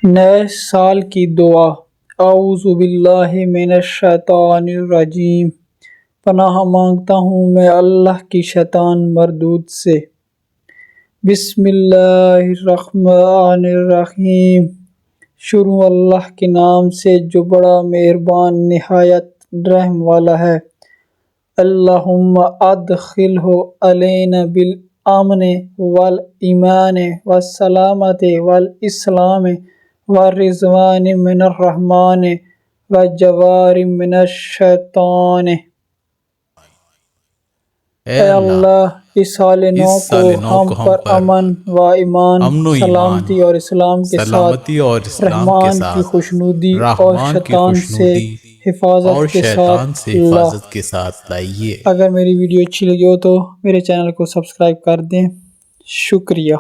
नए साल की दुआ। औज़ु बिल्लाहि मिनश शैतानिर रजीम। पनाह मांगता हूँ मैं अल्लाह की शैतान मरदूद से। बिस्मिल्लाहिर्रहमानिर्रहीम। शुरू अल्लाह के नाम से जो बड़ा मेहरबान निहायत रहम वाला है। अल्लाहुम्मा अदखिलहु अलैना बिल अमन वल ईमान वस्सलामति वल इस्लाम व रिज़वान मिनर रहमान व जवार मिनश शैतान। ए ऐ अल्लाह, अल्लाह, इस साल नौ इस को साल नौ हम को हम पर पर अमन व ईमान, अमन व ईमान, सलामती और इस्लाम के साथ, सलामती और इस्लाम के रहमान की साथ, खुशनुदी और रहमान की शैतान से खुशनुदी हिफाजत और के शैतान साथ से ला। हिफाजत के साथ लाइए। अगर मेरी वीडियो अच्छी लगी हो तो मेरे चैनल को सब्सक्राइब कर दें। शुक्रिया।